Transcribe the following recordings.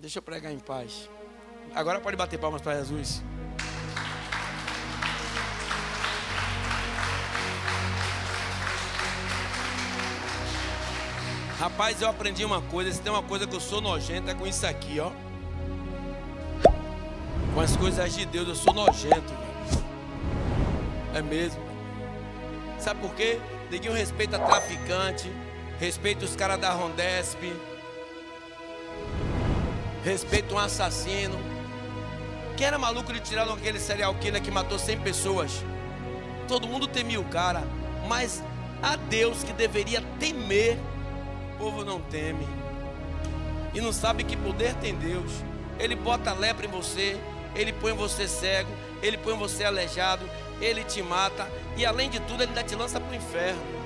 Deixa eu pregar em paz. Agora pode bater palmas para Jesus. Rapaz, eu aprendi uma coisa. Se tem uma coisa que eu sou nojento, é com isso aqui, ó. Com as coisas de Deus, eu sou nojento, velho. É mesmo. Sabe por quê? Neguinho respeita traficante, respeita os caras da Rondesp, respeita um assassino. Quem era maluco de tirar aquele serial killer que matou 100 pessoas? Todo mundo temia o cara, mas a Deus que deveria temer, o povo não teme. E não sabe que poder tem Deus. Ele bota lepra em você, Ele põe você cego, Ele põe você aleijado, Ele te mata e além de tudo Ele ainda te lança para o inferno.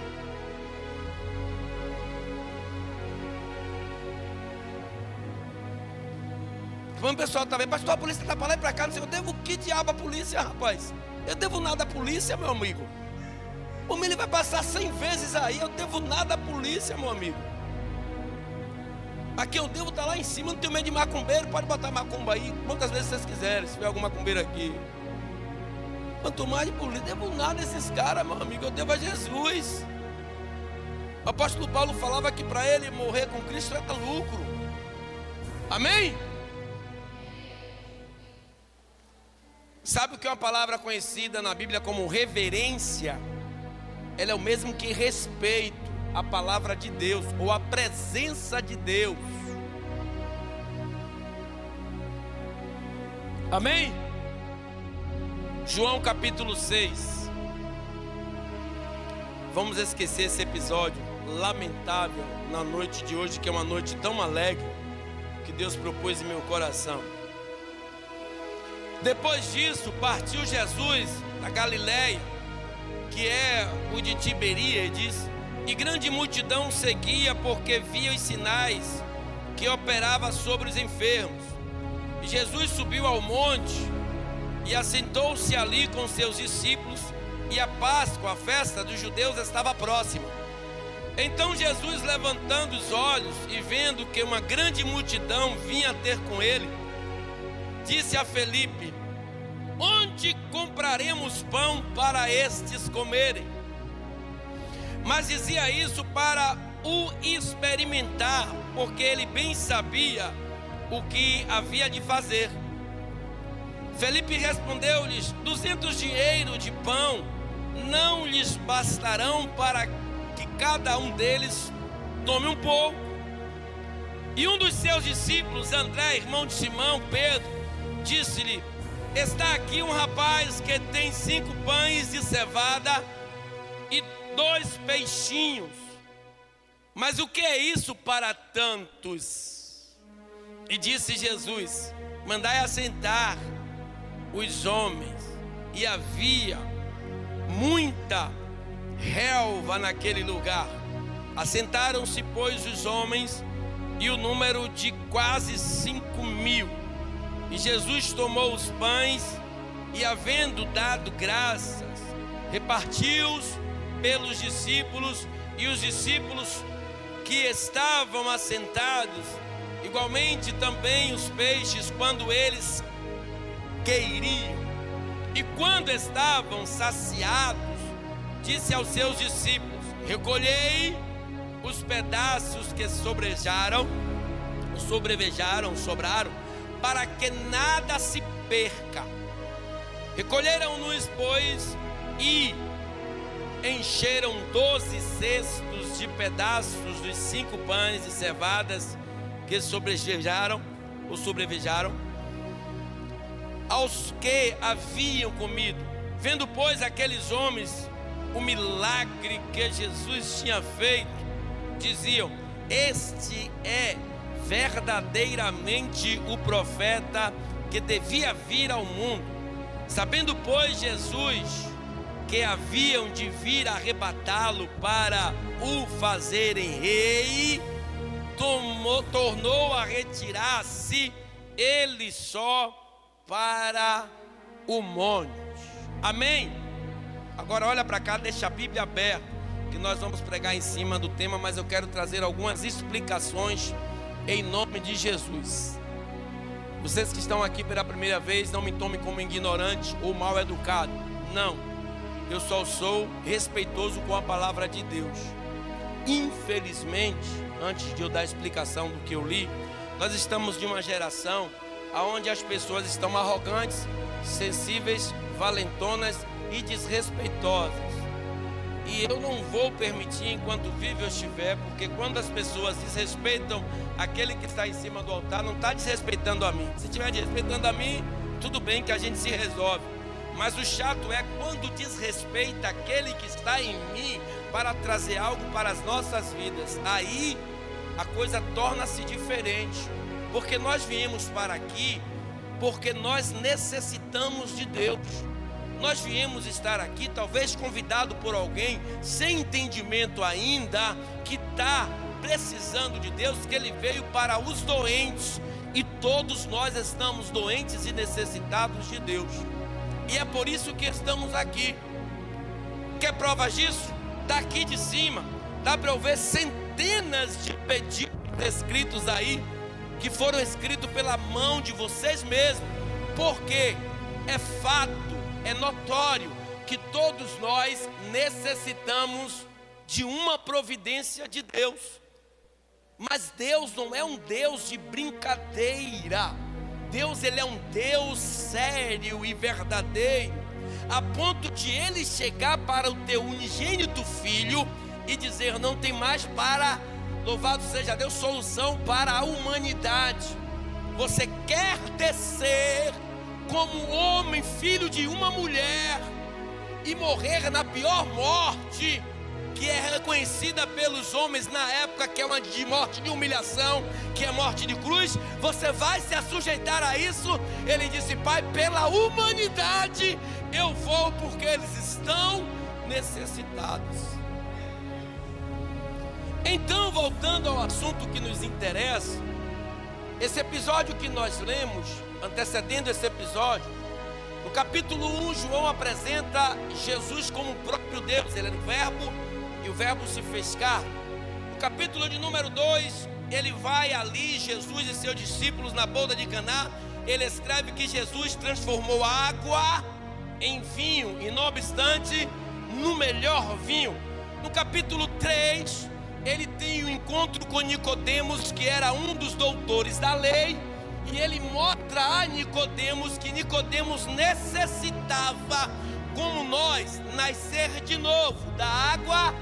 O pessoal está vendo, pastor, a polícia está para lá e para cá, não sei, eu devo que diabo a polícia, rapaz? Eu devo nada à polícia, meu amigo. O menino vai passar 100 vezes aí, eu devo nada à polícia, meu amigo. Aqui eu devo estar lá em cima, não tenho medo de macumbeiro, pode botar macumba aí, quantas vezes vocês quiserem, se tiver algum macumbeiro aqui. Quanto mais de polícia, devo nada a esses caras, meu amigo, eu devo a Jesus. O apóstolo Paulo falava que para ele morrer com Cristo era lucro. Amém? Sabe o que é uma palavra conhecida na Bíblia como reverência? Ela é o mesmo que respeito à palavra de Deus ou à presença de Deus. Amém? João capítulo 6. Vamos esquecer esse episódio lamentável na noite de hoje, que é uma noite tão alegre que Deus propôs em meu coração. Depois disso, partiu Jesus da Galileia, que é o de Tiberíades, e grande multidão seguia porque via os sinais que operava sobre os enfermos. E Jesus subiu ao monte e assentou-se ali com seus discípulos, e a Páscoa, a festa dos judeus, estava próxima. Então Jesus, levantando os olhos e vendo que uma grande multidão vinha ter com ele, disse a Felipe: onde compraremos pão para estes comerem? Mas dizia isso para o experimentar, porque ele bem sabia o que havia de fazer. Felipe respondeu-lhes: 200 dinheiros de pão não lhes bastarão para que cada um deles tome um pouco. E um dos seus discípulos, André, irmão de Simão, Pedro, disse-lhe: está aqui um rapaz que tem 5 pães de cevada e 2 peixinhos. Mas o que é isso para tantos? E disse Jesus: mandai assentar os homens. E havia muita relva naquele lugar. Assentaram-se, pois, os homens, e o número de quase 5.000. E Jesus tomou os pães e, havendo dado graças, repartiu-os pelos discípulos, e os discípulos que estavam assentados, igualmente também os peixes, quando eles queriam. E quando estavam saciados, disse aos seus discípulos: recolhei os pedaços que sobraram, para que nada se perca. Recolheram-nos, pois, e encheram 12 cestos de pedaços dos 5 pães de cevadas que sobrevejaram aos que haviam comido. Vendo, pois, aqueles homens o milagre que Jesus tinha feito, diziam: este é verdadeiramente o profeta que devia vir ao mundo. Sabendo, pois, Jesus que haviam de vir arrebatá-lo para o fazerem rei, tornou a retirar-se ele só para o monte. Amém? Agora olha para cá, deixa a Bíblia aberta, que nós vamos pregar em cima do tema, mas eu quero trazer algumas explicações em nome de Jesus. Vocês que estão aqui pela primeira vez, não me tomem como ignorante ou mal educado. Não, eu só sou respeitoso com a palavra de Deus. Infelizmente, antes de eu dar a explicação do que eu li, nós estamos de uma geração onde as pessoas estão arrogantes, sensíveis, valentonas e desrespeitosas. E eu não vou permitir enquanto vivo eu estiver, porque quando as pessoas desrespeitam aquele que está em cima do altar, não está desrespeitando a mim. Se estiver desrespeitando a mim, tudo bem que a gente se resolve. Mas o chato é quando desrespeita aquele que está em mim para trazer algo para as nossas vidas. Aí a coisa torna-se diferente, porque nós viemos para aqui porque nós necessitamos de Deus. Nós viemos estar aqui, talvez convidado por alguém sem entendimento ainda, que está precisando de Deus, que Ele veio para os doentes, e todos nós estamos doentes e necessitados de Deus, e é por isso que estamos aqui. Quer provas disso? Daqui de cima, dá para eu ver centenas de pedidos escritos aí, que foram escritos pela mão de vocês mesmos, porque é fato, é notório que todos nós necessitamos de uma providência de Deus. Mas Deus não é um Deus de brincadeira. Deus, Ele é um Deus sério e verdadeiro, a ponto de Ele chegar para o teu unigênito Filho e dizer: não tem mais para, louvado seja Deus, solução para a humanidade. Você quer descer como homem, filho de uma mulher, e morrer na pior morte, que é reconhecida pelos homens na época, que é uma de morte de humilhação, que é morte de cruz? Você vai se sujeitar a isso? Ele disse: Pai, pela humanidade eu vou, porque eles estão necessitados. Então, voltando ao assunto que nos interessa, esse episódio que nós lemos, antecedendo esse episódio, no capítulo 1, João apresenta Jesus como o próprio Deus. Ele era o Verbo, e o Verbo se fez carne. No capítulo de número 2, ele vai ali, Jesus e seus discípulos, na boda de Caná. Ele escreve que Jesus transformou a água em vinho, e não obstante, no melhor vinho. No capítulo 3, ele tem um encontro com Nicodemos, que era um dos doutores da lei, e ele mostra a Nicodemos que Nicodemos necessitava, como nós, nascer de novo da água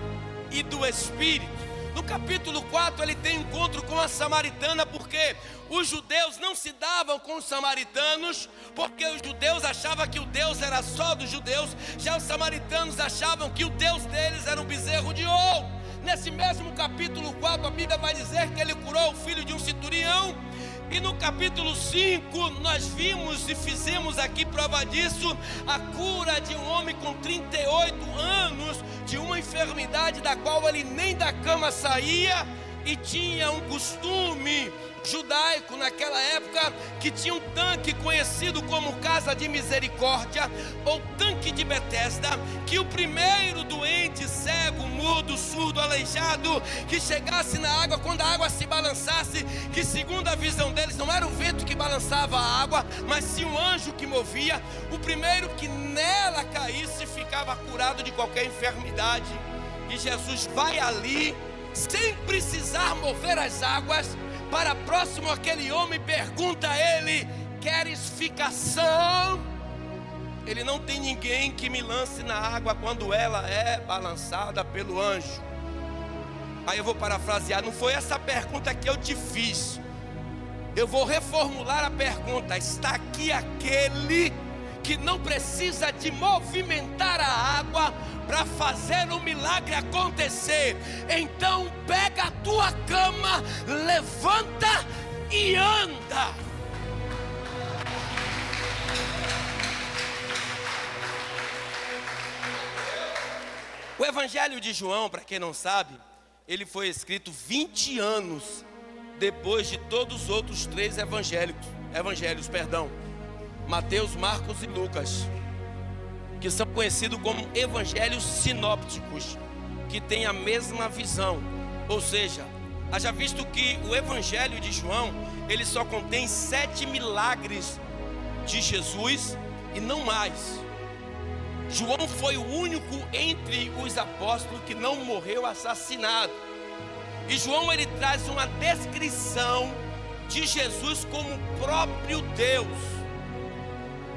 e do Espírito. No capítulo 4, ele tem encontro com a samaritana, porque os judeus não se davam com os samaritanos, porque os judeus achavam que o Deus era só dos judeus, já os samaritanos achavam que o Deus deles era um bezerro de ouro. Nesse mesmo capítulo 4, a Bíblia vai dizer que ele curou o filho de um centurião. E no capítulo 5, nós vimos e fizemos aqui prova disso, a cura de um homem com 38 anos, de uma enfermidade da qual ele nem da cama saía, e tinha um costume judaico naquela época, que tinha um tanque conhecido como Casa de Misericórdia, ou tanque de Betesda, que o primeiro doente, cego, mudo, surdo, aleijado, que chegasse na água, quando a água se balançasse, que segundo a visão deles, não era o vento que balançava a água, mas sim um anjo que movia, o primeiro que nela caísse, ficava curado de qualquer enfermidade. E Jesus vai ali, sem precisar mover as águas, para próximo aquele homem, pergunta a ele: queres ficação? Ele: não tem ninguém que me lance na água quando ela é balançada pelo anjo. Aí eu vou parafrasear: não foi essa pergunta que eu te fiz, eu vou reformular a pergunta. Está aqui aquele que não precisa de movimentar a água para fazer o milagre acontecer. Então pega a tua cama, levanta e anda. O Evangelho de João, para quem não sabe, ele foi escrito 20 anos depois de todos os outros 3 evangelhos, Mateus, Marcos e Lucas, que são conhecidos como evangelhos sinópticos, que têm a mesma visão, ou seja, Haja visto que o Evangelho de João, ele só contém 7 milagres de Jesus e não mais. João foi o único entre os apóstolos que não morreu assassinado. E João, ele traz uma descrição de Jesus como o próprio Deus.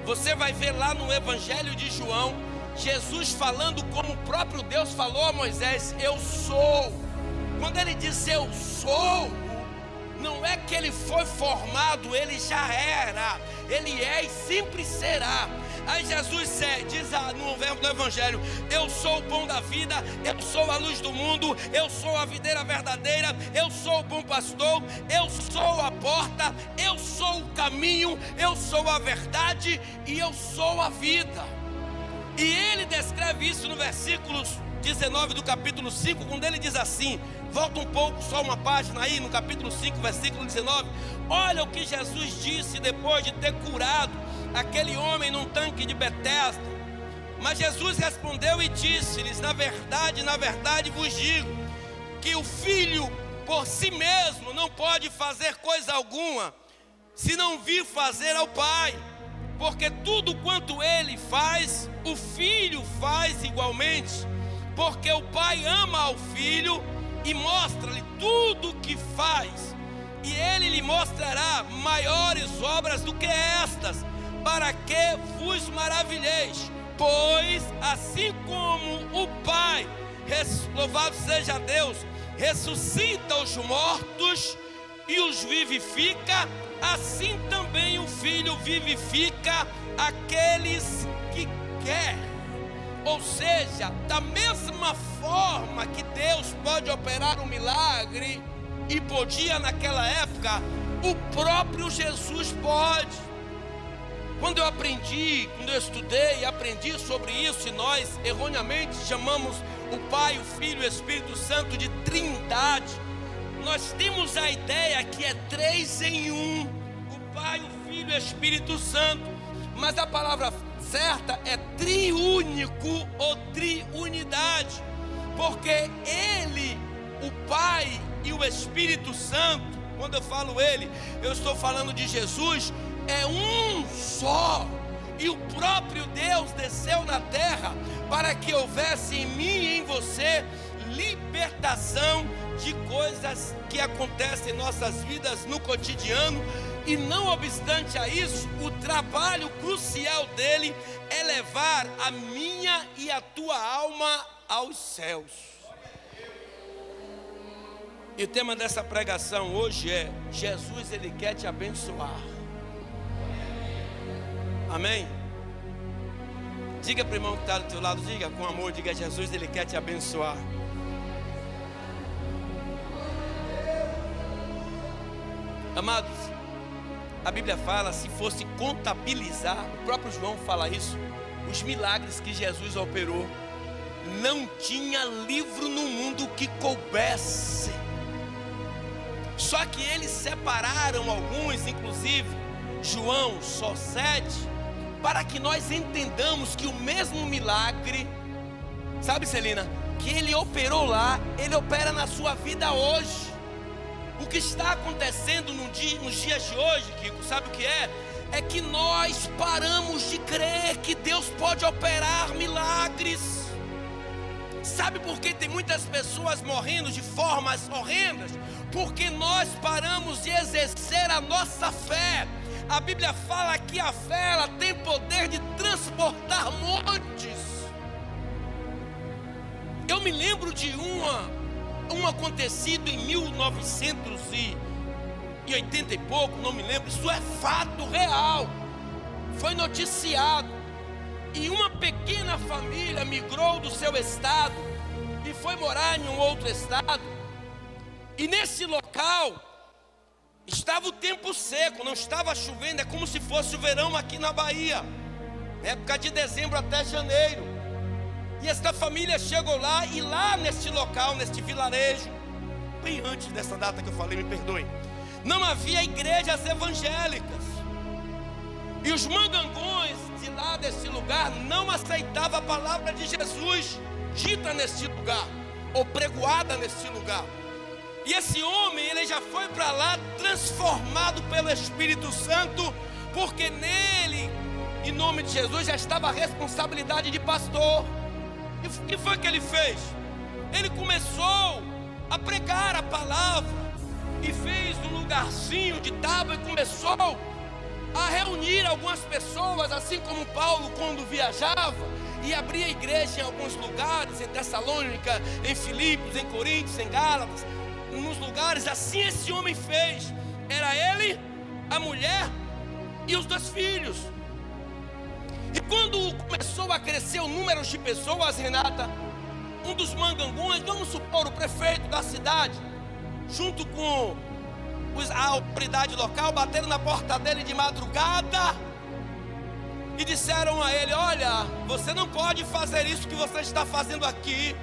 Você vai ver lá no Evangelho de João, Jesus falando como o próprio Deus falou a Moisés: eu sou. Quando ele diz eu sou, não é que ele foi formado, ele já era, ele é e sempre será. Aí Jesus diz no Evangelho: eu sou o pão da vida, eu sou a luz do mundo, eu sou a videira verdadeira, eu sou o bom pastor, eu sou a porta, eu sou o caminho, eu sou a verdade e eu sou a vida. E ele descreve isso no versículo 19 do capítulo 5, quando ele diz assim, volta um pouco, só uma página aí, no capítulo 5, versículo 19. Olha o que Jesus disse depois de ter curado aquele homem num tanque de Betesda. Mas Jesus respondeu e disse-lhes: na verdade vos digo, que o Filho por si mesmo não pode fazer coisa alguma, se não vir fazer ao Pai. Porque tudo quanto ele faz, o Filho faz igualmente. Porque o Pai ama ao Filho e mostra-lhe tudo o que faz. E ele lhe mostrará maiores obras do que estas, para que vos maravilheis. Pois assim como o Pai, louvado seja Deus, ressuscita os mortos e os vivifica, assim também o Filho vivifica aqueles que quer. Ou seja, da mesma forma que Deus pode operar um milagre, e podia naquela época, o próprio Jesus pode. Quando eu estudei e aprendi sobre isso, e nós erroneamente chamamos o Pai, o Filho e o Espírito Santo de Trindade, nós temos a ideia que é 3 em 1, o Pai, o Filho e o Espírito Santo, mas a palavra certa é triúnico ou triunidade, porque ele, o Pai e o Espírito Santo, quando eu falo ele, eu estou falando de Jesus, é um só. E o próprio Deus desceu na terra para que houvesse em mim e em você libertação de coisas que acontecem em nossas vidas no cotidiano. E não obstante a isso, o trabalho crucial dele é levar a minha e a tua alma aos céus. E o tema dessa pregação hoje é: Jesus, ele quer te abençoar. Amém? Diga para o irmão que está do teu lado, diga com amor, diga: Jesus, ele quer te abençoar. Amados, a Bíblia fala, se fosse contabilizar, o próprio João fala isso, os milagres que Jesus operou, não tinha livro no mundo que coubesse. Só que eles separaram alguns, inclusive João só 7, para que nós entendamos que o mesmo milagre, sabe, Celina, que ele operou lá, ele opera na sua vida hoje. O que está acontecendo nos dias de hoje, Kiko, sabe o que é? É que nós paramos de crer que Deus pode operar milagres. Sabe por que tem muitas pessoas morrendo de formas horrendas? Porque nós paramos de exercer a nossa fé. A Bíblia fala que a fé, ela tem poder de transportar montes. Eu me lembro de um acontecido em 1980 e pouco, não me lembro, isso é fato real, foi noticiado, e uma pequena família migrou do seu estado e foi morar em um outro estado, e nesse local estava o tempo seco, não estava chovendo, é como se fosse o verão aqui na Bahia, época de dezembro até janeiro. E esta família chegou lá, e lá neste local, neste vilarejo, bem antes dessa data que eu falei, me perdoe, não havia igrejas evangélicas. E os mangangões de lá desse lugar não aceitavam a palavra de Jesus dita neste lugar, ou pregoada neste lugar. E esse homem, ele já foi para lá transformado pelo Espírito Santo, porque nele, em nome de Jesus, já estava a responsabilidade de pastor. E o que foi que ele fez? Ele começou a pregar a palavra e fez um lugarzinho de tábua e começou a reunir algumas pessoas, assim como Paulo quando viajava e abria igreja em alguns lugares, em Tessalônica, em Filipos, em Coríntios, em Gálatas, nos lugares. Assim esse homem fez. Era ele, a mulher e os 2 filhos. E quando começou a crescer o número de pessoas, Renata, um dos mangangões, vamos supor o prefeito da cidade, junto com a autoridade local, bateram na porta dele de madrugada e disseram a ele: olha, você não pode fazer isso que você está fazendo aqui,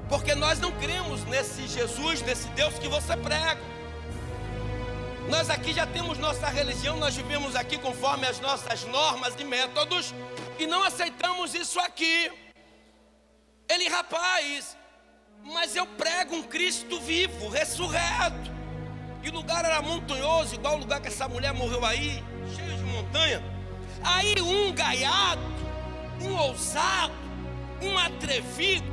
porque nós não cremos nesse Jesus, nesse Deus que você prega. Nós aqui já temos nossa religião, nós vivemos aqui conforme as nossas normas e métodos e não aceitamos isso aqui. Ele: rapaz, mas eu prego um Cristo vivo, ressurreto. E o lugar era montanhoso, igual o lugar que essa mulher morreu aí, cheio de montanha. Aí um gaiato, um ousado, um atrevido,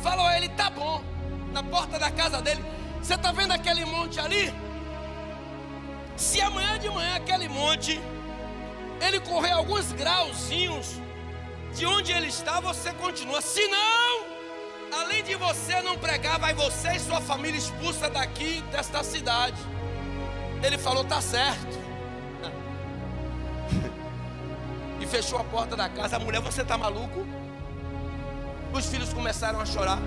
falou a ele: tá bom, na porta da casa dele: você está vendo aquele monte ali? Se amanhã de manhã aquele monte, ele correr alguns grauzinhos de onde ele está, você continua. Se não, além de você não pregar, vai você e sua família expulsa daqui desta cidade. Ele falou: tá certo. E fechou a porta da casa. A mulher: você está maluco? Os filhos começaram a chorar.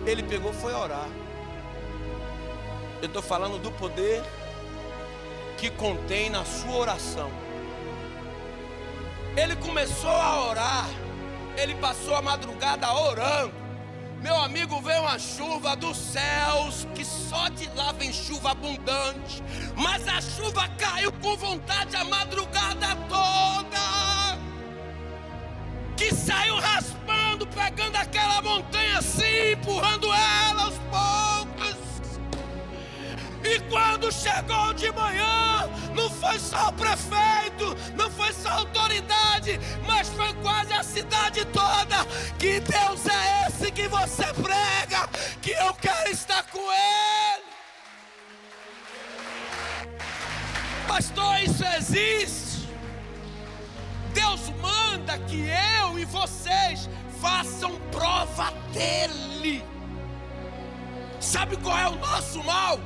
Ele pegou e foi orar. Eu estou falando do poder que contém na sua oração. Ele começou a orar. Ele passou a madrugada orando. Meu amigo, veio uma chuva dos céus, que só de lá vem chuva abundante. Mas a chuva caiu com vontade a madrugada toda, que saiu raspando, pegando aquela montanha assim, empurrando ela aos poucos. E quando chegou de manhã, não foi só o prefeito, não foi só a autoridade, mas foi quase a cidade toda. Que Deus é esse que você prega, que eu quero estar com Ele? Pastor, isso existe. Deus manda que eu e vocês façam prova dEle. Sabe qual é o nosso mal?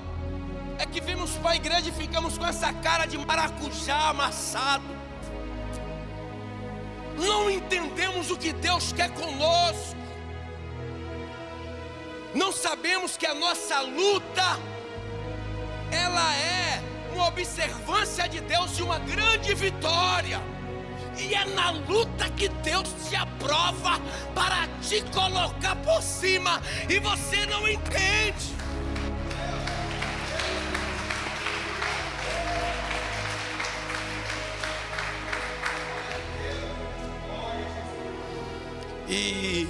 É que vimos para a igreja e ficamos com essa cara de maracujá amassado. Não entendemos o que Deus quer conosco. Não sabemos que a nossa luta, ela é uma observância de Deus e uma grande vitória. E é na luta que Deus te aprova para te colocar por cima. E você não entende. E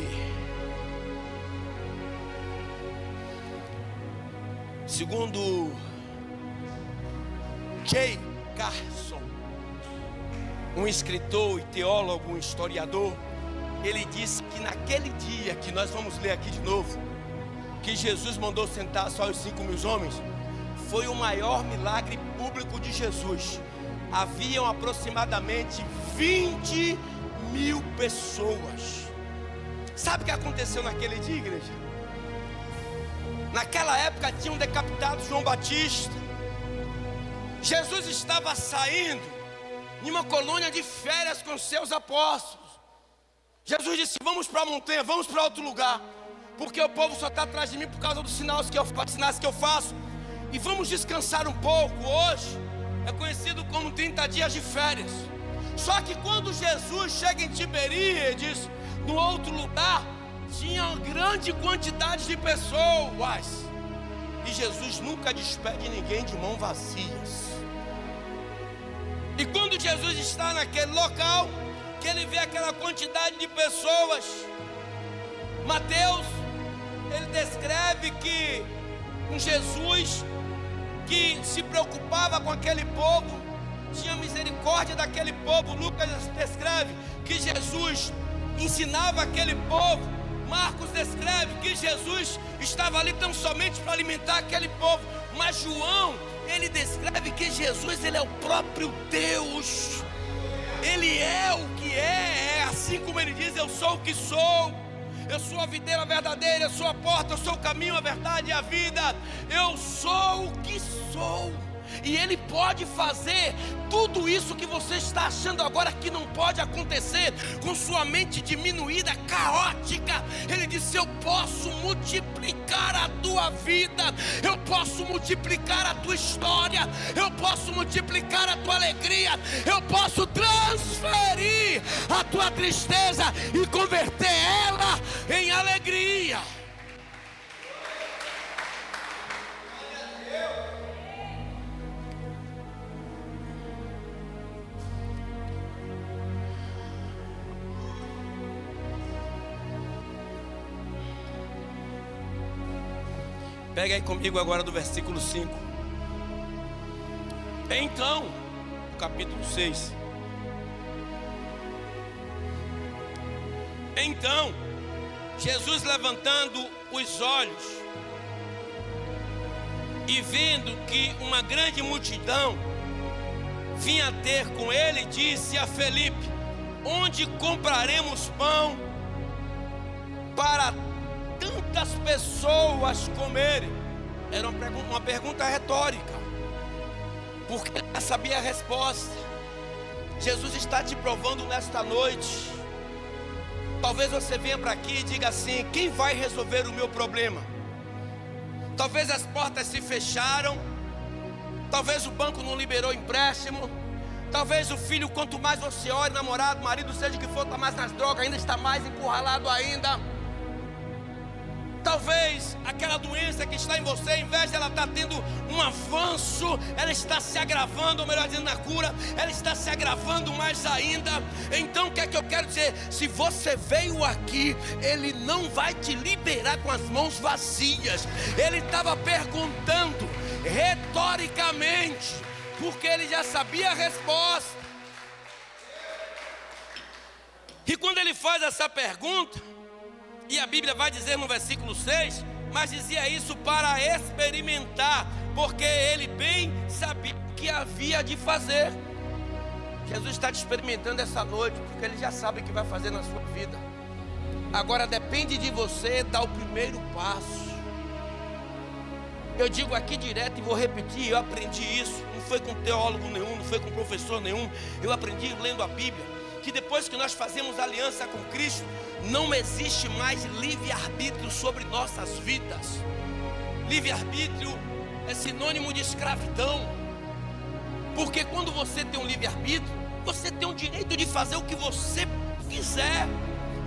segundo J. Carson, um escritor e teólogo, um historiador, ele disse que naquele dia que nós vamos ler aqui de novo, que Jesus mandou sentar só os 5.000 homens, foi o maior milagre público de Jesus. Haviam aproximadamente 20.000 pessoas. Sabe o que aconteceu naquele dia, igreja? Naquela época tinham decapitado João Batista. Jesus estava saindo em uma colônia de férias com seus apóstolos. Jesus disse: vamos para a montanha, vamos para outro lugar, porque o povo só está atrás de mim por causa dos sinais que eu faço. E vamos descansar um pouco. Hoje é conhecido como 30 dias de férias. Só que quando Jesus chega em Tiberíades, no outro lugar, tinha uma grande quantidade de pessoas. E Jesus nunca despede ninguém de mãos vazias. E quando Jesus está naquele local, que ele vê aquela quantidade de pessoas, Mateus, ele descreve que Um Jesus que se preocupava com aquele povo, tinha misericórdia daquele povo. Lucas descreve que Jesus ensinava aquele povo. Marcos descreve que Jesus estava ali tão somente para alimentar aquele povo. Mas João, ele descreve que Jesus, ele é o próprio Deus. Ele é o que é assim como ele diz: eu sou o que sou. Eu sou a videira verdadeira, eu sou a porta, eu sou o caminho, a verdade e a vida. Eu sou o que sou. E Ele pode fazer tudo isso que você está achando agora que não pode acontecer, com sua mente diminuída, caótica. Ele disse: eu posso multiplicar a tua vida, eu posso multiplicar a tua história, eu posso multiplicar a tua alegria, eu posso transferir a tua tristeza e converter ela em alegria. Pega aí comigo agora do versículo 5. Então, capítulo 6. Então, Jesus, levantando os olhos e vendo que uma grande multidão vinha ter com ele, disse a Felipe: onde compraremos pão para tantas pessoas comerem? Era uma pergunta retórica, porque ele sabia a resposta. Jesus está te provando nesta noite. Talvez você venha para aqui e diga assim: quem vai resolver o meu problema? Talvez as portas se fecharam, talvez o banco não liberou empréstimo, talvez o filho, quanto mais você ore, namorado, marido, seja o que for, está mais nas drogas, ainda está mais encurralado ainda. Talvez aquela doença que está em você, em vez de ela estar tendo um avanço, ela está se agravando, ou melhor dizendo, na cura, ela está se agravando mais ainda. Então o que é que eu quero dizer? Se você veio aqui, Ele não vai te liberar com as mãos vazias. Ele estava perguntando retoricamente, porque Ele já sabia a resposta. E quando Ele faz essa pergunta, e a Bíblia vai dizer no versículo 6, mas dizia isso para experimentar, porque ele bem sabia o que havia de fazer. Jesus está te experimentando essa noite, porque Ele já sabe o que vai fazer na sua vida. Agora depende de você dar o primeiro passo. Eu digo aqui direto e vou repetir, eu aprendi isso, não foi com teólogo nenhum, não foi com professor nenhum, eu aprendi lendo a Bíblia, que depois que nós fazemos aliança com Cristo, não existe mais livre-arbítrio sobre nossas vidas. Livre-arbítrio é sinônimo de escravidão, porque quando você tem um livre-arbítrio, você tem o direito de fazer o que você quiser.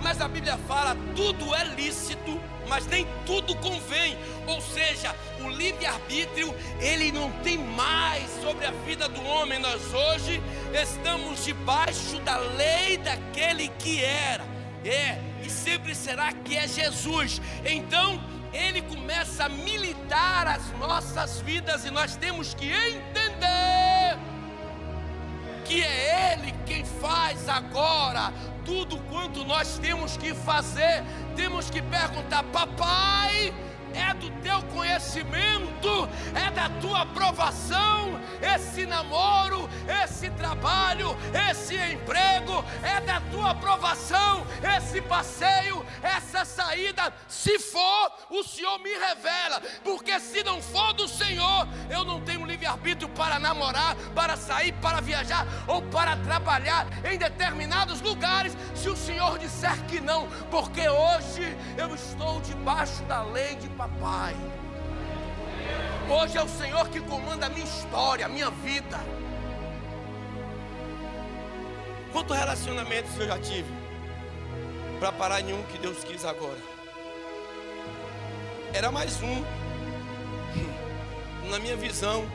Mas a Bíblia fala: tudo é lícito, mas nem tudo convém. Ou seja, o livre-arbítrio, ele não tem mais sobre a vida do homem. Nós hoje estamos debaixo da lei daquele que era, e sempre será, que é Jesus. Então Ele começa a militar as nossas vidas, e nós temos que entender que é Ele quem faz agora tudo quanto nós temos que fazer. Temos que perguntar: papai, é do teu conhecimento, é da tua aprovação esse namoro, esse trabalho, esse emprego, é da tua aprovação esse passeio, essa saída? Se for, o Senhor me revela, porque se não for do Senhor, eu não tenho livre-arbítrio para namorar, para sair, para viajar ou para trabalhar em determinados lugares, se o Senhor disser que não, porque hoje eu estou debaixo da lei de papai. Hoje é o Senhor que comanda a minha história, a minha vida. Quantos relacionamentos eu já tive para parar em um que Deus quis agora? Era mais um, na minha visão,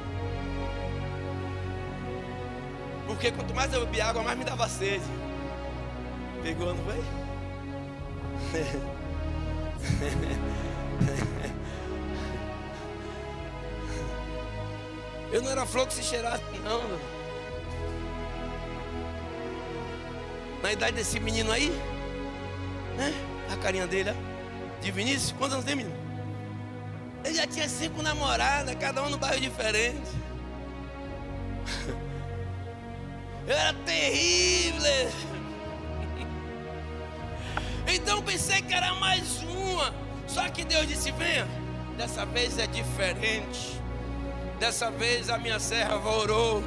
porque quanto mais eu bebia água, mais me dava sede. Pegou, não foi? Eu não era flor que se cheirasse, não. Na idade desse menino aí, né? A carinha dele, ó, de Vinícius, quantos anos tem, menino? Ele já tinha 5 namoradas, cada um no bairro diferente. Eu era terrível. Então pensei que era mais uma. Só que Deus disse: venha, dessa vez é diferente. Dessa vez a minha serva orou.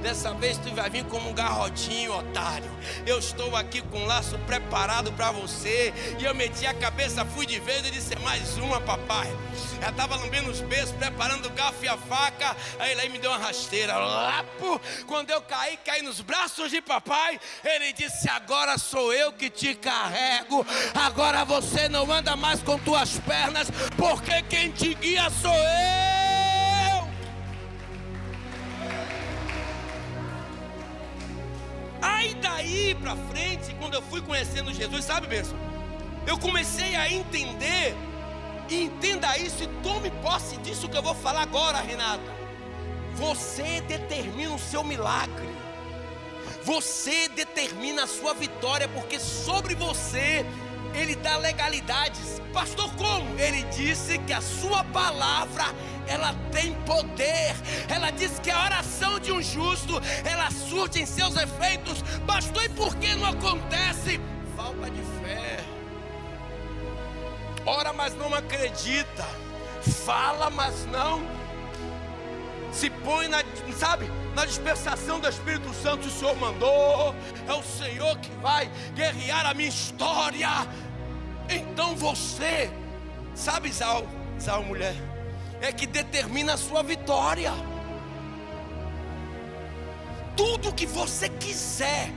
Dessa vez tu vai vir como um garrotinho, otário. Eu estou aqui com um laço preparado para você. E eu meti a cabeça, fui de vez e disse: mais uma, papai. Ela estava lambendo os beijos, preparando o garfo e a faca. Aí ele me deu uma rasteira. Lapo. Quando eu caí nos braços de papai. Ele disse: agora sou eu que te carrego. Agora você não anda mais com tuas pernas, porque quem te guia sou eu. Aí daí pra frente, quando eu fui conhecendo Jesus, sabe, bênção? Eu comecei a entender. E entenda isso e tome posse disso que eu vou falar agora, Renato. Você determina o seu milagre. Você determina a sua vitória, porque sobre você Ele dá legalidades. Pastor, como? Ele disse que a sua palavra, ela tem poder. Ela diz que a oração de um justo, ela surte em seus efeitos. Pastor, e por que não acontece? Falta de fé. Ora, mas não acredita. Fala, mas não se põe na dispensação do Espírito Santo. O Senhor mandou, é o Senhor que vai guerrear a minha história. Então você, sabe, Zal, mulher, é que determina a sua vitória. Tudo que você quiser,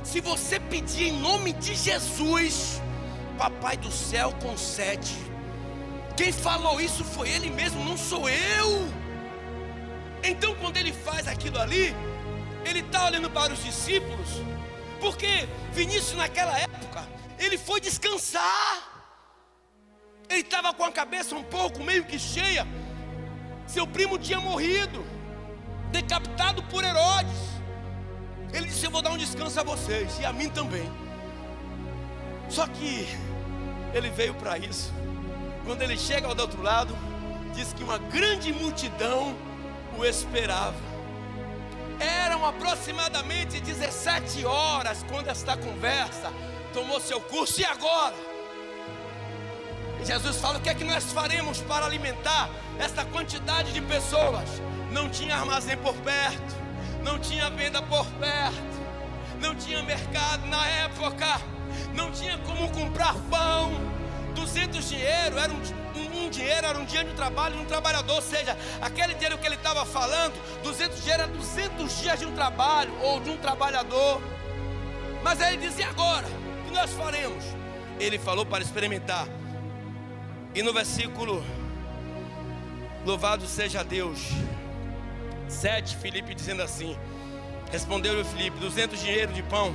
se você pedir em nome de Jesus, Papai do céu concede. Quem falou isso foi Ele mesmo, não sou eu. Então quando Ele faz aquilo ali, Ele está olhando para os discípulos, porque Vinícius naquela época, ele foi descansar. Ele estava com a cabeça um pouco meio que cheia. Seu primo tinha morrido, decapitado por Herodes. Ele disse: eu vou dar um descanso a vocês e a mim também. Só que ele veio para isso. Quando ele chega ao outro lado, diz que uma grande multidão o esperava. Eram aproximadamente 17 horas quando esta conversa tomou seu curso. E agora? Jesus fala: o que é que nós faremos para alimentar essa quantidade de pessoas? Não tinha armazém por perto, não tinha venda por perto, não tinha mercado na época, não tinha como comprar pão. 200 dinheiro era dinheiro era um dia de trabalho de um trabalhador. Ou seja, aquele dinheiro que ele estava falando, 200 dinheiro era 200 dias de um trabalho ou de um trabalhador. Mas aí ele dizia: agora, o que nós faremos? Ele falou para experimentar. E no versículo, louvado seja Deus, 7, Filipe dizendo assim: respondeu-lhe Filipe: 200 dinheiro de pão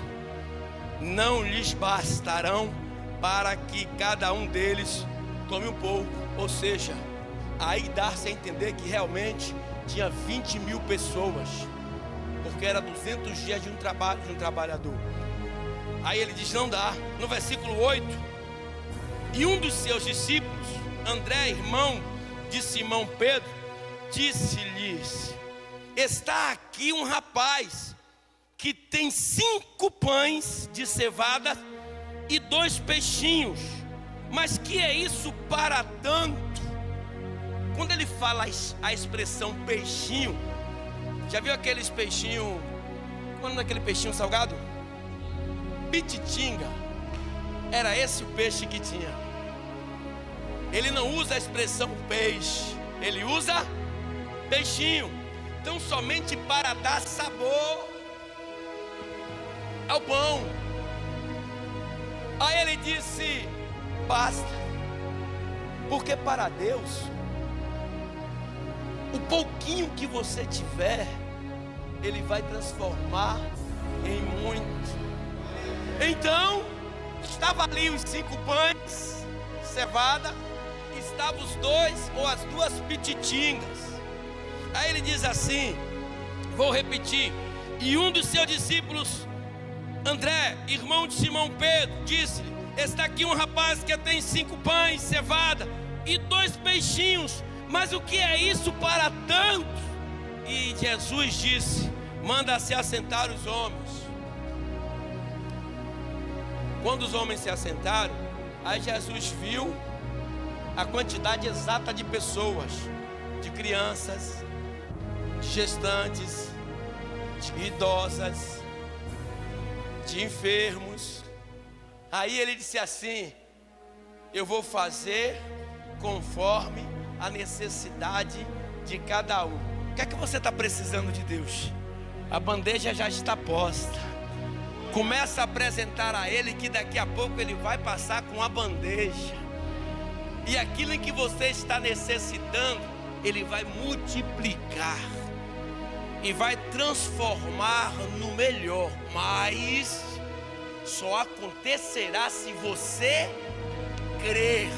não lhes bastarão para que cada um deles tome um pouco. Ou seja, aí dá-se a entender que realmente tinha 20 mil pessoas, porque era 200 dias de um trabalho de um trabalhador. Aí ele diz: não dá. No versículo 8: e um dos seus discípulos, André, irmão de Simão Pedro, disse-lhes: está aqui um rapaz que tem 5 pães de cevada e 2 peixinhos, mas que é isso para tanto? Quando ele fala a expressão peixinho, já viu aqueles peixinhos, quando aquele peixinho salgado? Pititinga. Era esse o peixe que tinha. Ele não usa a expressão peixe, ele usa peixinho. Então somente para dar sabor ao pão. Aí ele disse: basta, porque para Deus, o pouquinho que você tiver, Ele vai transformar em muito. Então, estava ali os 5 pães, cevada, estavam os 2 ou as 2 pititingas. Aí ele diz assim, vou repetir: e um dos seus discípulos, André, irmão de Simão Pedro, disse-lhe: está aqui um rapaz que tem 5 pães, cevada e 2 peixinhos, mas o que é isso para tantos? E Jesus disse: manda-se assentar os homens. Quando os homens se assentaram, aí Jesus viu a quantidade exata de pessoas, de crianças, de gestantes, de idosas, de enfermos. Aí ele disse assim: eu vou fazer conforme a necessidade de cada um. O que é que você está precisando de Deus? A bandeja já está posta. Começa a apresentar a Ele, que daqui a pouco Ele vai passar com a bandeja. E aquilo em que você está necessitando, Ele vai multiplicar e vai transformar no melhor. Mas só acontecerá se você crer.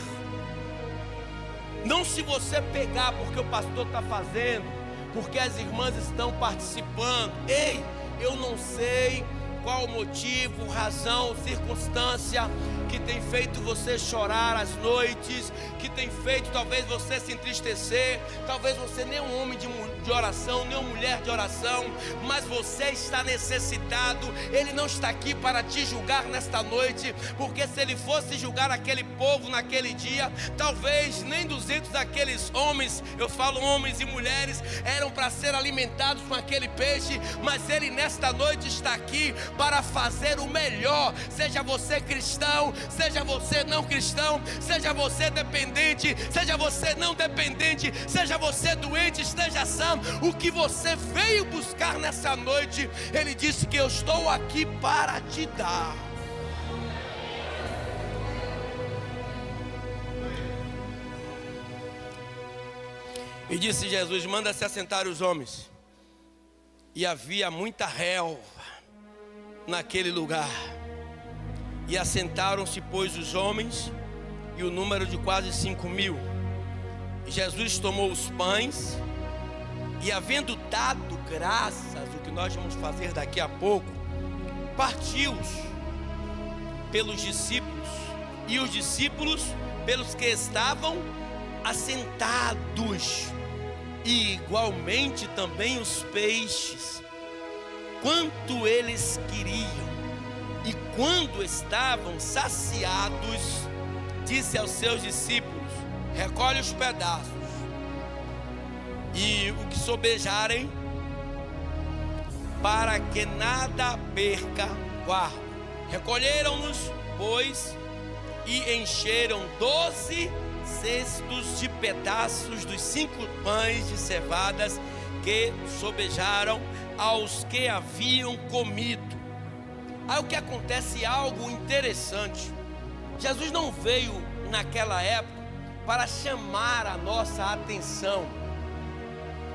Não se você pegar porque o pastor está fazendo, porque as irmãs estão participando. Ei, eu não sei qual o motivo, razão, circunstância que tem feito você chorar às noites, que tem feito talvez você se entristecer, talvez você nem é um homem de oração, nem uma mulher de oração, mas você está necessitado. Ele não está aqui para te julgar nesta noite, porque se ele fosse julgar aquele povo naquele dia, talvez nem 200 daqueles homens, eu falo homens e mulheres, eram para ser alimentados com aquele peixe, mas ele nesta noite está aqui para fazer o melhor. Seja você cristão, seja você não cristão, seja você dependente, seja você não dependente, seja você doente, esteja sã, o que você veio buscar nessa noite, Ele disse que eu estou aqui para te dar. E disse Jesus: manda-se assentar os homens. E havia muita relva naquele lugar. E assentaram-se, pois, os homens, e o número de quase 5.000. E Jesus tomou os pães, e havendo dado graças, o que nós vamos fazer daqui a pouco, partiu-os pelos discípulos, e os discípulos pelos que estavam assentados, e igualmente também os peixes, quanto eles queriam. E quando estavam saciados, disse aos seus discípulos: recolhe os pedaços, e o que sobejarem, para que nada perca, guarda. Recolheram-nos, pois, e encheram 12 cestos de pedaços dos 5 pães de cevadas que sobejaram aos que haviam comido. Aí o que acontece é algo interessante. Jesus não veio naquela época para chamar a nossa atenção.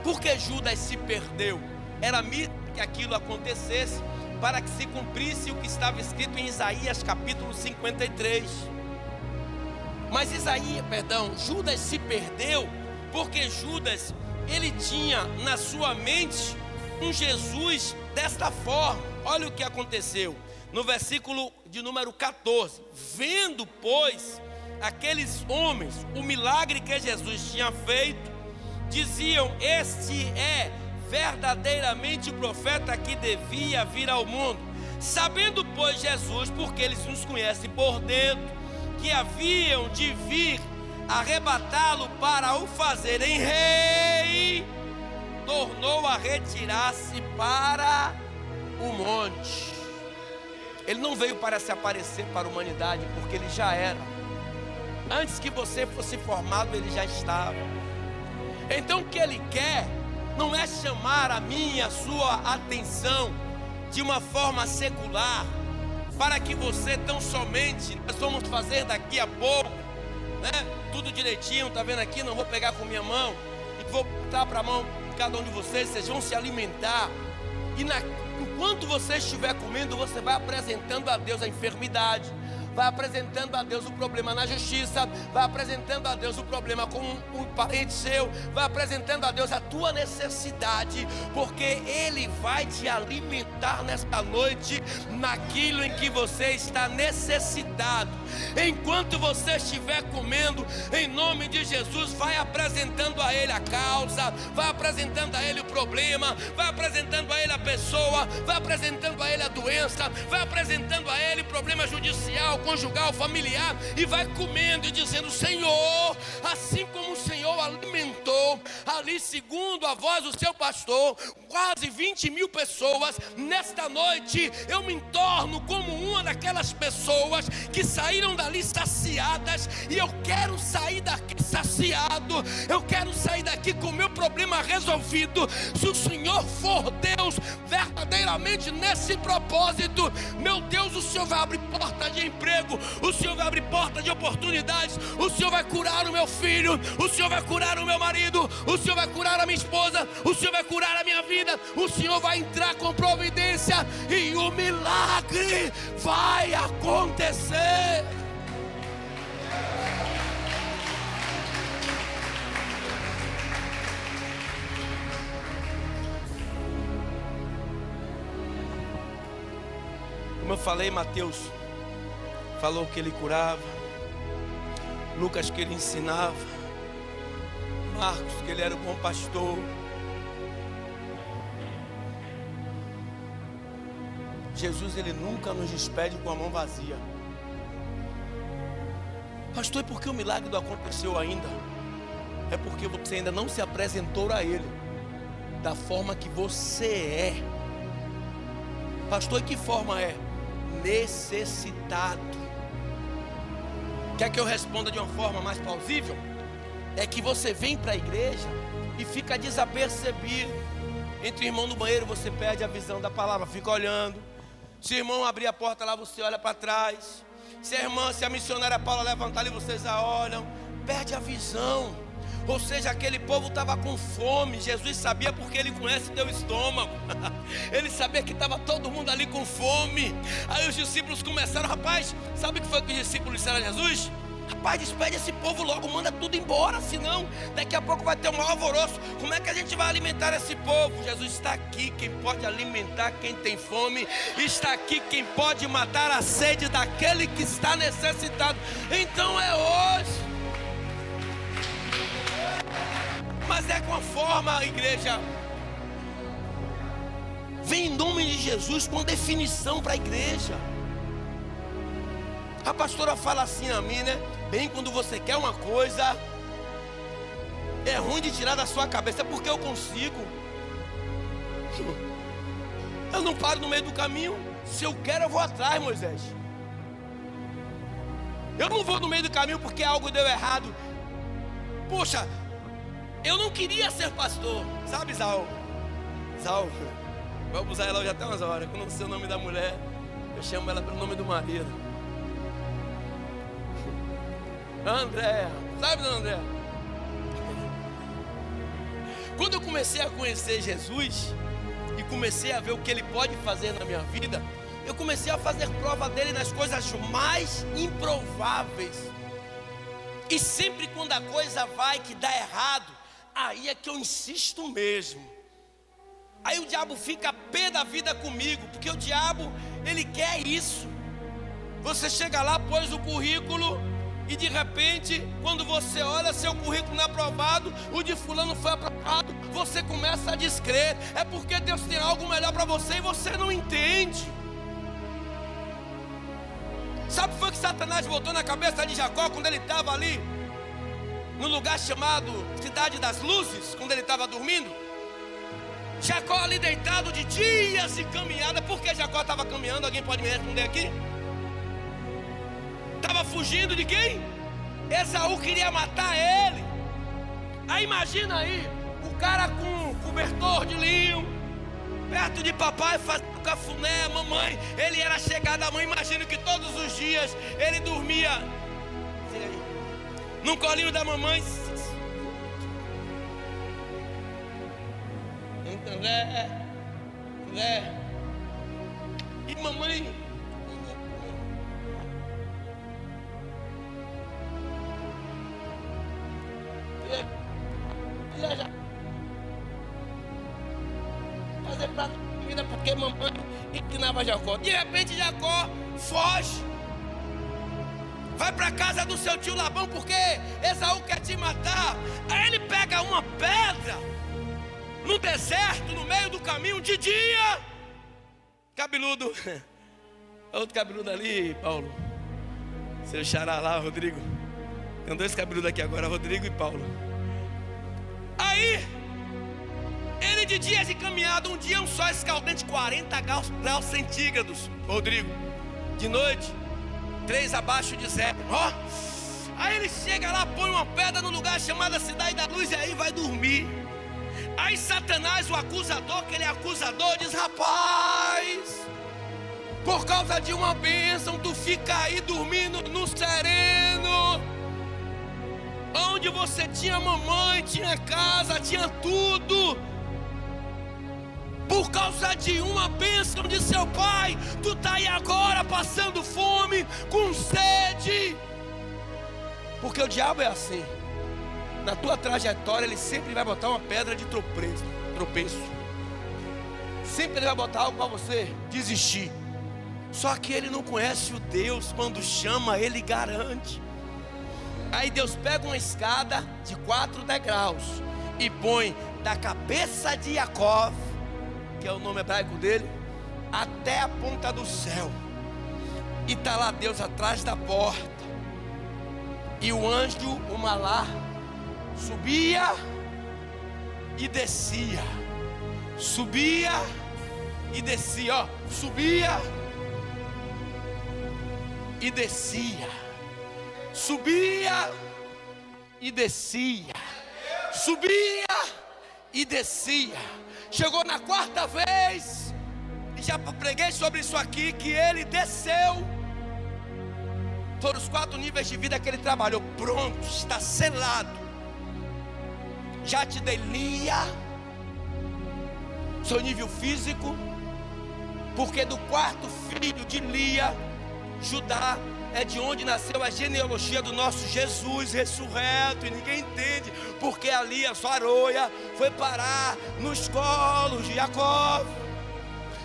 Porque Judas se perdeu? Era mito que aquilo acontecesse para que se cumprisse o que estava escrito em Isaías capítulo 53. Mas Judas se perdeu porque Judas, ele tinha na sua mente um Jesus desta forma. Olha o que aconteceu no versículo de número 14. Vendo, pois, aqueles homens o milagre que Jesus tinha feito, diziam: este é verdadeiramente o profeta que devia vir ao mundo. Sabendo, pois, Jesus, porque eles nos conhecem por dentro, que haviam de vir arrebatá-lo para o fazerem rei, tornou a retirar-se para o monte. Ele não veio para se aparecer para a humanidade, porque ele já era. Antes que você fosse formado, ele já estava. Então o que ele quer não é chamar a minha e a sua atenção de uma forma secular, para que você tão somente, nós vamos fazer daqui a pouco, né? Tudo direitinho, tá vendo aqui? Não vou pegar com minha mão e vou botar para a mão de cada um de vocês. Vocês vão se alimentar, e enquanto você estiver comendo, você vai apresentando a Deus a enfermidade, vai apresentando a Deus o problema na justiça, vai apresentando a Deus o problema com um parente seu, vai apresentando a Deus a tua necessidade, porque Ele vai te alimentar nesta noite naquilo em que você está necessitado. Enquanto você estiver comendo, em nome de Jesus, vai apresentando a Ele a causa, vai apresentando a Ele o problema, vai apresentando a Ele a pessoa, vai apresentando a Ele a doença, vai apresentando a Ele problema judicial, conjugal, familiar, e vai comendo e dizendo: Senhor, assim como o Senhor alimentou ali, segundo a voz do seu pastor, quase 20.000 pessoas, nesta noite eu me torno como uma daquelas pessoas que saíram dali saciadas, e eu quero sair daqui saciado, eu quero sair daqui com o meu problema resolvido. Se o Senhor for Deus verdadeiramente nesse propósito, meu Deus, o Senhor vai abrir porta de emprego, o Senhor vai abrir porta de oportunidades, o Senhor vai curar o meu filho, o Senhor vai curar o meu marido, o Senhor vai curar a minha esposa, o Senhor vai curar a minha vida, o Senhor vai entrar com providência e o milagre vai acontecer. Como eu falei, Mateus falou que ele curava, Lucas que ele ensinava, Marcos que ele era o bom pastor, Jesus, ele nunca nos despede com a mão vazia. Pastor, e por que o milagre não aconteceu ainda? É porque você ainda não se apresentou a Ele da forma que você é. Pastor, e que forma é? Necessitado. Quer que eu responda de uma forma mais plausível? É que você vem para a igreja e fica desapercebido. Entra o irmão no banheiro, você perde a visão da palavra, fica olhando. Se o irmão abrir a porta lá, você olha para trás. Se a irmã, se a missionária Paula levantar ali, vocês a olham. Perde a visão. Ou seja, aquele povo estava com fome. Jesus sabia, porque Ele conhece teu estômago. Ele sabia que estava todo mundo ali com fome. Aí os discípulos começaram: rapaz, sabe o que foi que os discípulos disseram a Jesus? Rapaz, despede esse povo logo, manda tudo embora, senão daqui a pouco vai ter um maior alvoroço. Como é que a gente vai alimentar esse povo? Jesus está aqui, quem pode alimentar quem tem fome. Está aqui quem pode matar a sede daquele que está necessitado. Então é hoje. Mas é com a forma, a igreja vem em nome de Jesus com definição para a igreja. A pastora fala assim a mim, né? Bem, quando você quer uma coisa, é ruim de tirar da sua cabeça, é porque eu consigo. Eu não paro no meio do caminho. Se eu quero, eu vou atrás, Moisés. Eu não vou no meio do caminho porque algo deu errado. Poxa, eu não queria ser pastor, sabe, Zal? Zal, vou usar ela hoje até umas horas. Quando eu não sei o nome da mulher, eu chamo ela pelo nome do marido. André, sabe, dona André? Quando eu comecei a conhecer Jesus e comecei a ver o que Ele pode fazer na minha vida, eu comecei a fazer prova dele nas coisas mais improváveis. E sempre quando a coisa vai que dá errado, aí é que eu insisto mesmo. Aí o diabo fica pé da vida comigo, porque o diabo, ele quer isso. Você chega lá, pôs o currículo, e de repente, quando você olha seu currículo não é aprovado, o de fulano foi aprovado, você começa a descrer. É porque Deus tem algo melhor para você e você não entende. Sabe o que foi que Satanás botou na cabeça de Jacó quando ele estava ali no lugar chamado Cidade das Luzes, quando ele estava dormindo? Jacó ali deitado de dias e caminhada. Por que Jacó estava caminhando? Alguém pode me responder aqui? Estava fugindo de quem? Esaú queria matar ele. Aí imagina aí, o cara com cobertor de linho, perto de papai, fazendo cafuné, mamãe. Ele era chegado à mãe. Imagina que todos os dias ele dormia num colinho da mamãe. E mamãe. fazer prato de comida porque mamãe ensinava Jacó. De repente Jacó foge, vai para casa do seu tio Labão porque Esaú quer te matar. Aí ele pega uma pedra no deserto, no meio do caminho, de dia. Cabeludo, outro cabeludo ali, Paulo, seu xará lá, Rodrigo. Tem dois cabeludos aqui agora, Rodrigo e Paulo. Aí ele de dias de caminhada, um dia um sol escaldante, 40 graus centígrados, Rodrigo. De noite, 3 abaixo de zero. Ó, aí ele chega lá, põe uma pedra no lugar chamado Cidade da Luz, e aí vai dormir. Aí Satanás, o acusador, que ele é acusador, diz: rapaz, por causa de uma bênção, tu fica aí dormindo no sereno, onde você tinha mamãe, tinha casa, tinha tudo. Por causa de uma bênção de seu pai, tu está aí agora passando fome, com sede. Porque o diabo é assim. Na tua trajetória ele sempre vai botar uma pedra de tropeço. Sempre ele vai botar algo para você desistir. Só que ele não conhece o Deus. Quando chama, ele garante. Aí Deus pega uma escada de 4 degraus e põe da cabeça de Jacó, que é o nome hebraico dele, até a ponta do céu. E está lá Deus atrás da porta. E o anjo, o malá, subia e descia. Subia e descia, ó. Subia e descia. Subia e descia. Subia e descia. Chegou na 4ª vez, e já preguei sobre isso aqui, que ele desceu. Foram os 4 níveis de vida que ele trabalhou. Pronto, está selado. Já te dei Lia, seu nível físico, porque do 4º filho de Lia, Judá, é de onde nasceu a genealogia do nosso Jesus ressurreto. E ninguém entende porque a Lia, sua aroia, foi parar nos colos de Jacó.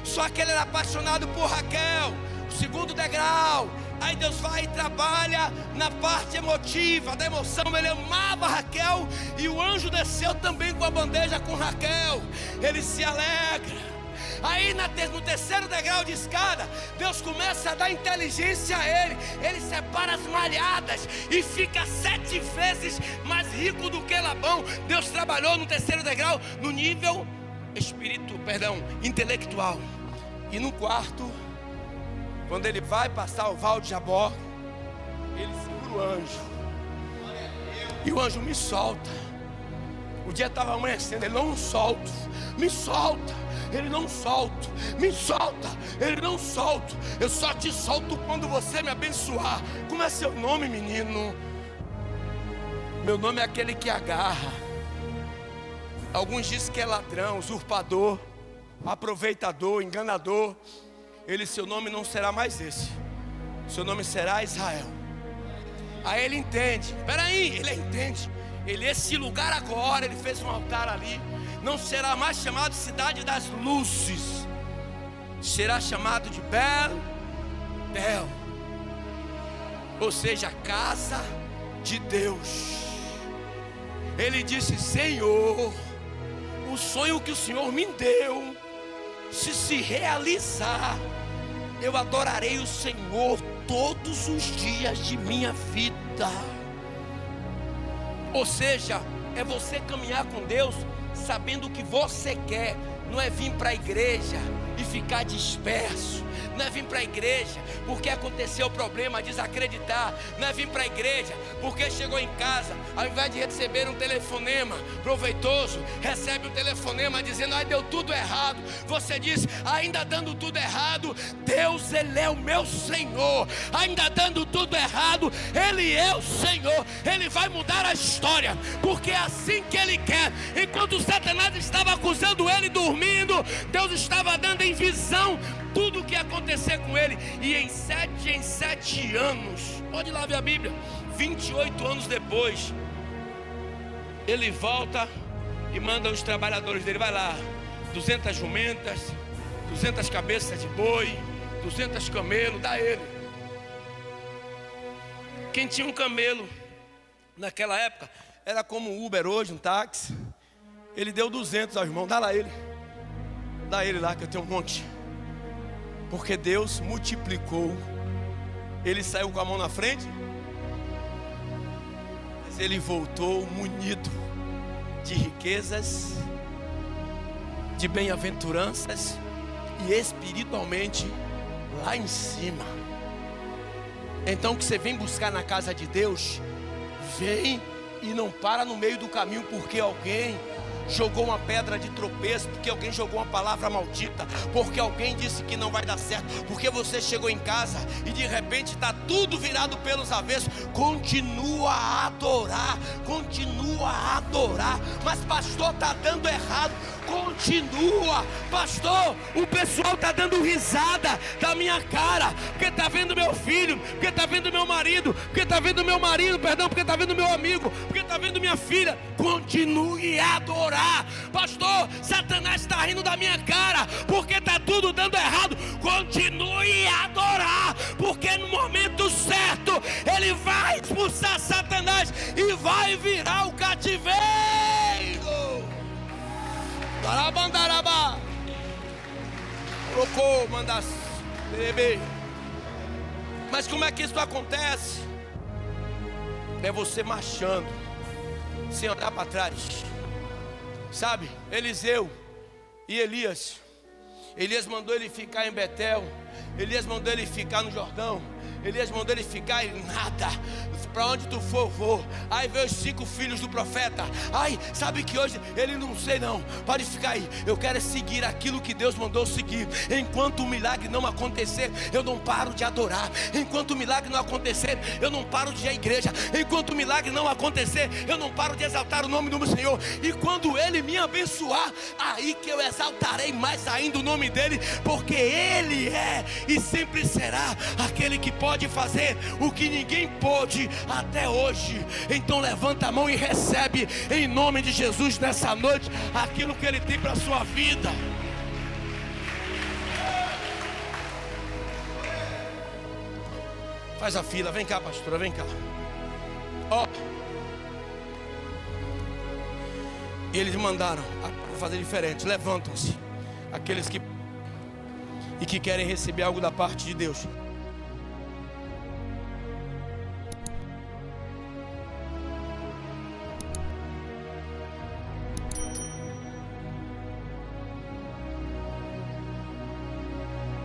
Só que ele era apaixonado por Raquel, o 2º degrau. Aí Deus vai e trabalha na parte emotiva, da emoção. Ele amava Raquel, e o anjo desceu também com a bandeja com Raquel. Ele se alegra. Aí no 3º degrau de escada, Deus começa a dar inteligência a ele. Ele separa as malhadas e fica 7 vezes mais rico do que Labão. Deus trabalhou no 3º degrau, no nível intelectual. E no 4º, quando ele vai passar o Val de Jabó, ele segura o anjo. E o anjo: me solta. O dia estava amanhecendo, ele: não solto. Me solta. Ele: não solto. Me solta. Ele: não solto. Eu só te solto quando você me abençoar. Como é seu nome, menino? Meu nome é aquele que agarra. Alguns dizem que é ladrão, usurpador, aproveitador, enganador. Ele: seu nome não será mais esse. Seu nome será Israel. Aí ele entende. Peraí, ele entende. Esse lugar agora, ele fez um altar ali, não será mais chamado Cidade das Luzes, será chamado de Bel, ou seja, casa de Deus. Ele disse: Senhor, o sonho que o Senhor me deu, se realizar, eu adorarei o Senhor todos os dias de minha vida. Ou seja, é você caminhar com Deus sabendo o que você quer. Não é vir para a igreja e ficar disperso. Não é vir para a igreja porque aconteceu o problema, desacreditar. Não é vir para a igreja porque chegou em casa, ao invés de receber um telefonema proveitoso, recebe um telefonema dizendo: ai, deu tudo errado. Você diz: ainda dando tudo errado, Deus, Ele é o meu Senhor. Ainda dando tudo errado, Ele é o Senhor. Ele vai mudar a história, porque é assim que Ele quer. Enquanto Satanás estava acusando ele dormindo, Deus estava dando em visão tudo o que ia acontecer com ele. E em 7 anos, pode ir lá ver a Bíblia, 28 anos depois, ele volta e manda os trabalhadores dele: vai lá, 200 jumentas, 200 cabeças de boi, 200 camelos, dá ele. Quem tinha um camelo naquela época era como um Uber hoje, um táxi. Ele deu 200 ao irmão, dá ele lá que eu tenho um monte. Porque Deus multiplicou. Ele saiu com a mão na frente, mas ele voltou munido de riquezas, de bem-aventuranças e espiritualmente lá em cima. Então o que você vem buscar na casa de Deus, vem e não para no meio do caminho porque alguém jogou uma pedra de tropeço, porque alguém jogou uma palavra maldita, porque alguém disse que não vai dar certo, porque você chegou em casa e de repente está tudo virado pelos avessos. Continua a adorar, mas pastor, está dando errado. Continua, pastor, o pessoal está dando risada da minha cara, porque está vendo meu filho, porque está vendo meu marido, porque está vendo meu marido, porque está vendo meu amigo, porque está vendo minha filha. Continue a adorar. Pastor, Satanás está rindo da minha cara, porque está tudo dando errado. Continue a adorar, porque no momento certo ele vai expulsar Satanás e vai virar o cativeiro. Darabandarabá. Colocou, manda beber. Mas como é que isso acontece? É você marchando, sem olhar para trás. Sabe, Eliseu e Elias mandou ele ficar em Betel, Elias mandou ele ficar no Jordão, Elias mandou ele ficar em nada. Para onde tu for, vou. Aí veio os 5 filhos do profeta. Ai, sabe que hoje ele não sei não. Pode ficar aí. Eu quero seguir aquilo que Deus mandou seguir. Enquanto o milagre não acontecer, eu não paro de adorar. Enquanto o milagre não acontecer, eu não paro de ir à igreja. Enquanto o milagre não acontecer, eu não paro de exaltar o nome do meu Senhor. E quando Ele me abençoar, aí que eu exaltarei mais ainda o nome dEle, porque Ele é e sempre será aquele que pode fazer o que ninguém pôde até hoje. Então levanta a mão e recebe em nome de Jesus nessa noite aquilo que Ele tem para a sua vida. Faz a fila, vem cá, pastora, vem cá. Ó, e eles mandaram fazer diferente. Levantam-se aqueles que querem receber algo da parte de Deus.